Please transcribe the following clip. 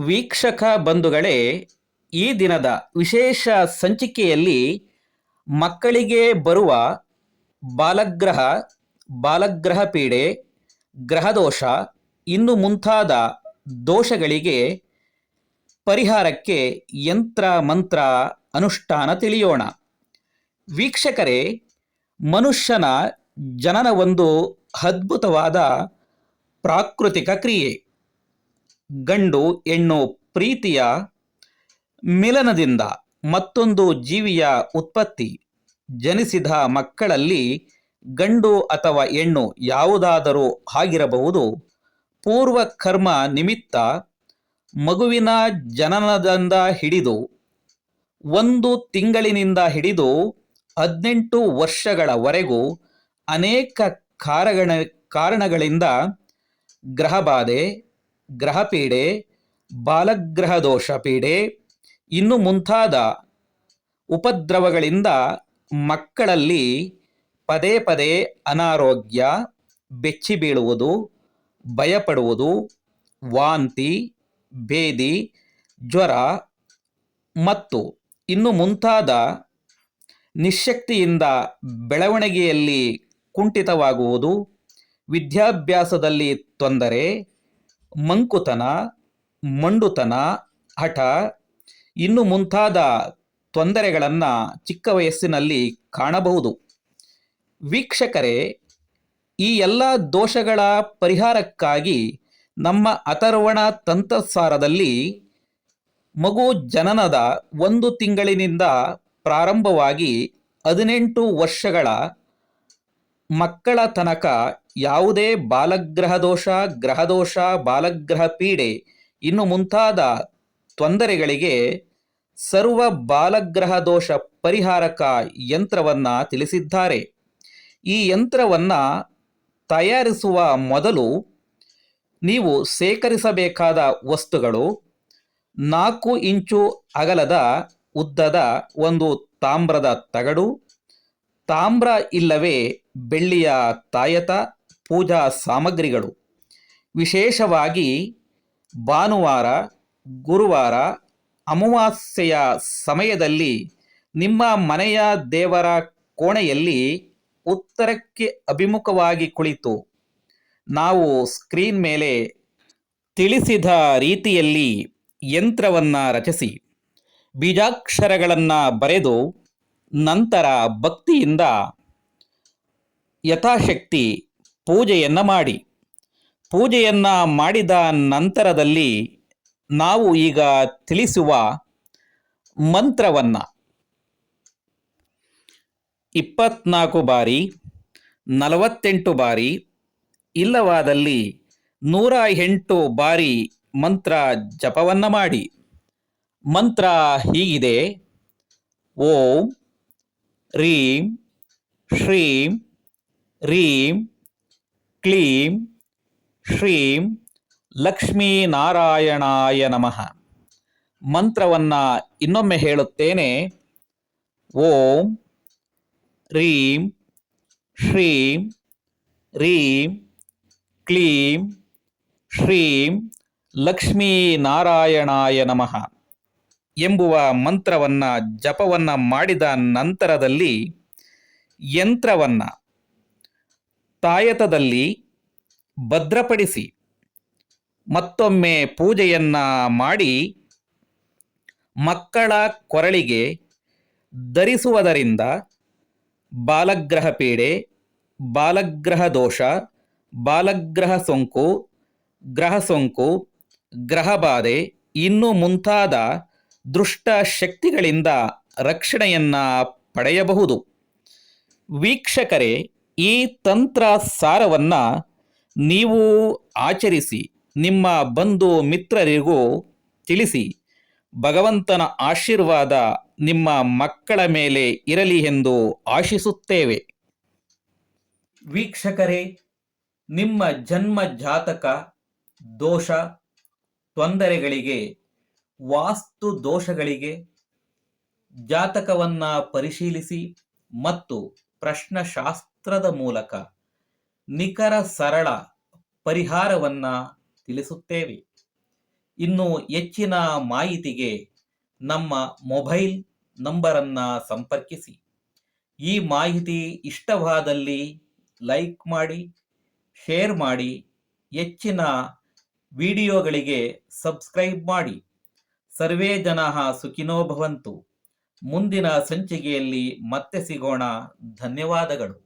ವೀಕ್ಷಕ ಬಂಧುಗಳೇ, ಈ ದಿನದ ವಿಶೇಷ ಸಂಚಿಕೆಯಲ್ಲಿ ಮಕ್ಕಳಿಗೆ ಬರುವ ಬಾಲಗ್ರಹ, ಬಾಲಗ್ರಹ ಪೀಡೆ, ಗ್ರಹದೋಷ ಇನ್ನು ಮುಂತಾದ ದೋಷಗಳಿಗೆ ಪರಿಹಾರಕ್ಕೆ ಯಂತ್ರ ಮಂತ್ರ ಅನುಷ್ಠಾನ ತಿಳಿಯೋಣ. ವೀಕ್ಷಕರೇ, ಮನುಷ್ಯನ ಜನನ ಒಂದು ಅದ್ಭುತವಾದ ಪ್ರಾಕೃತಿಕ ಕ್ರಿಯೆ. ಗಂಡು ಹೆಣ್ಣು ಪ್ರೀತಿಯ ಮಿಲನದಿಂದ ಮತ್ತೊಂದು ಜೀವಿಯ ಉತ್ಪತ್ತಿ. ಜನಿಸಿದ ಮಕ್ಕಳಲ್ಲಿ ಗಂಡು ಅಥವಾ ಹೆಣ್ಣು ಯಾವುದಾದರೂ ಆಗಿರಬಹುದು. ಪೂರ್ವ ಕರ್ಮ ನಿಮಿತ್ತ ಮಗುವಿನ ಜನನದಿಂದ ಹಿಡಿದು 1 ತಿಂಗಳಿನಿಂದ ಹಿಡಿದು 18 ವರ್ಷಗಳವರೆಗೂ ಅನೇಕ ಕಾರಣಗಳಿಂದ ಗ್ರಹಬಾಧೆ, ಗ್ರಹಪೀಡೆ, ಬಾಲಗ್ರಹ ದೋಷ ಪೀಡೆ ಇನ್ನು ಮುಂತಾದ ಉಪದ್ರವಗಳಿಂದ ಮಕ್ಕಳಲ್ಲಿ ಪದೇ ಪದೇ ಅನಾರೋಗ್ಯ, ಬೆಚ್ಚಿ ಬೀಳುವುದು, ಭಯಪಡುವುದು, ವಾಂತಿ, ಭೇದಿ, ಜ್ವರ ಮತ್ತು ಇನ್ನು ಮುಂತಾದ ನಿಶ್ಶಕ್ತಿಯಿಂದ ಬೆಳವಣಿಗೆಯಲ್ಲಿ ಕುಂಠಿತವಾಗುವುದು, ವಿದ್ಯಾಭ್ಯಾಸದಲ್ಲಿ ತೊಂದರೆ, ಮಂಕುತನ, ಮಂಡುತನ, ಹಠ ಇನ್ನು ಮುಂತಾದ ತೊಂದರೆಗಳನ್ನು ಚಿಕ್ಕ ವಯಸ್ಸಿನಲ್ಲಿ ಕಾಣಬಹುದು. ವೀಕ್ಷಕರೇ, ಈ ಎಲ್ಲ ದೋಷಗಳ ಪರಿಹಾರಕ್ಕಾಗಿ ನಮ್ಮ ಅಥರ್ವಣ ತಂತ್ರಸಾರದಲ್ಲಿ ಮಗು ಜನನದ 1 ತಿಂಗಳಿನಿಂದ ಪ್ರಾರಂಭವಾಗಿ 18 ವರ್ಷಗಳ ಮಕ್ಕಳ ತನಕ ಯಾವುದೇ ಬಾಲಗ್ರಹ ದೋಷ, ಗ್ರಹದೋಷ, ಬಾಲಗ್ರಹ ಪೀಡೆ ಇನ್ನು ಮುಂತಾದ ತೊಂದರೆಗಳಿಗೆ ಸರ್ವ ಬಾಲಗ್ರಹ ದೋಷ ಪರಿಹಾರಕ ಯಂತ್ರವನ್ನು ತಿಳಿಸಿದ್ದಾರೆ. ಈ ಯಂತ್ರವನ್ನು ತಯಾರಿಸುವ ಮೊದಲು ನೀವು ಸೇಕರಿಸಬೇಕಾದ ವಸ್ತುಗಳು: 4 ಇಂಚು ಅಗಲದ ಉದ್ದದ ಒಂದು ತಾಮ್ರದ ತಗಡು, ತಾಮ್ರ ಇಲ್ಲವೇ ಬೆಳ್ಳಿಯ ತಾಯತ, ಪೂಜಾ ಸಾಮಗ್ರಿಗಳು. ವಿಶೇಷವಾಗಿ ಭಾನುವಾರ, ಗುರುವಾರ, ಅಮಾವಾಸ್ಯೆಯ ಸಮಯದಲ್ಲಿ ನಿಮ್ಮ ಮನೆಯ ದೇವರ ಕೋಣೆಯಲ್ಲಿ ಉತ್ತರಕ್ಕೆ ಅಭಿಮುಖವಾಗಿ ಕುಳಿತು ನಾವು ಸ್ಕ್ರೀನ್ ಮೇಲೆ ತಿಳಿಸಿದ ರೀತಿಯಲ್ಲಿ ಯಂತ್ರವನ್ನು ರಚಿಸಿ ಬೀಜಾಕ್ಷರಗಳನ್ನು ಬರೆದು ನಂತರ ಭಕ್ತಿಯಿಂದ ಯಥಾಶಕ್ತಿ ಪೂಜೆಯನ್ನು ಮಾಡಿ. ಪೂಜೆಯನ್ನು ಮಾಡಿದ ನಂತರದಲ್ಲಿ ನಾವು ಈಗ ತಿಳಿಸುವ ಮಂತ್ರವನ್ನು 24 ಬಾರಿ, 48 ಬಾರಿ, ಇಲ್ಲವಾದಲ್ಲಿ 108 ಬಾರಿ ಮಂತ್ರ ಜಪವನ್ನು ಮಾಡಿ. ಮಂತ್ರ ಹೀಗಿದೆ: ಓಂ ರೀಂ ಶ್ರೀಂ ರೀಂ ಕ್ಲೀಂ ಶ್ರೀಂ ಲಕ್ಷ್ಮೀನಾರಾಯಣಾಯ ನಮಃ. ಮಂತ್ರವನ್ನು ಇನ್ನೊಮ್ಮೆ ಹೇಳುತ್ತೇನೆ: ಓಂ ರೀಂ ಶ್ರೀಂ ರೀಂ ಕ್ಲೀಂ ಶ್ರೀಂ ಲಕ್ಷ್ಮೀನಾರಾಯಣಾಯ ನಮಃ ಎಂಬುವ ಮಂತ್ರವನ್ನು ಜಪವನ್ನು ಮಾಡಿದ ನಂತರದಲ್ಲಿ ಯಂತ್ರವನ್ನು ತಾಯತದಲ್ಲಿ ಭದ್ರಪಡಿಸಿ ಮತ್ತೊಮ್ಮೆ ಪೂಜೆಯನ್ನು ಮಾಡಿ ಮಕ್ಕಳ ಕೊರಳಿಗೆ ಧರಿಸುವುದರಿಂದ ಬಾಲಗ್ರಹ ಪೀಡೆ, ಬಾಲಗ್ರಹ ದೋಷ, ಬಾಲಗ್ರಹ ಸೋಂಕು, ಗ್ರಹ ಸೋಂಕು, ಗ್ರಹಬಾಧೆ ಇನ್ನು ಮುಂತಾದ ದುಷ್ಟ ಶಕ್ತಿಗಳಿಂದ ರಕ್ಷಣೆಯನ್ನು ಪಡೆಯಬಹುದು. ವೀಕ್ಷಕರೇ, ಈ ತಂತ್ರ ಸಾರವನ್ನು ನೀವು ಆಚರಿಸಿ ನಿಮ್ಮ ಬಂಧು ಮಿತ್ರರಿಗೂ ತಿಳಿಸಿ ಭಗವಂತನ ಆಶೀರ್ವಾದ ನಿಮ್ಮ ಮಕ್ಕಳ ಮೇಲೆ ಇರಲಿ ಎಂದು ಆಶಿಸುತ್ತೇವೆ. ವೀಕ್ಷಕರೇ, ನಿಮ್ಮ ಜನ್ಮ ಜಾತಕ ದೋಷ ತೊಂದರೆಗಳಿಗೆ, ವಾಸ್ತು ದೋಷಗಳಿಗೆ ಜಾತಕವನ್ನು ಪರಿಶೀಲಿಸಿ ಮತ್ತು ಪ್ರಶ್ನಶಾಸ್ತ್ರದ ಮೂಲಕ ನಿಖರ ಸರಳ ಪರಿಹಾರವನ್ನು ತಿಳಿಸುತ್ತೇವೆ. ಇನ್ನು ಹೆಚ್ಚಿನ ಮಾಹಿತಿಗೆ ನಮ್ಮ ಮೊಬೈಲ್ ನಂಬರನ್ನು ಸಂಪರ್ಕಿಸಿ. ಈ ಮಾಹಿತಿ ಇಷ್ಟವಾದಲ್ಲಿ ಲೈಕ್ ಮಾಡಿ, ಶೇರ್ ಮಾಡಿ, ಹೆಚ್ಚಿನ ವಿಡಿಯೋಗಳಿಗೆ ಸಬ್ಸ್ಕ್ರೈಬ್ ಮಾಡಿ. ಸರ್ವೇ ಜನಃ ಸುಖಿನೋ ಭವಂತು. ಮುಂದಿನ ಸಂಚಿಕೆಯಲ್ಲಿ ಮತ್ತೆ ಸಿಗೋಣ. ಧನ್ಯವಾದಗಳು.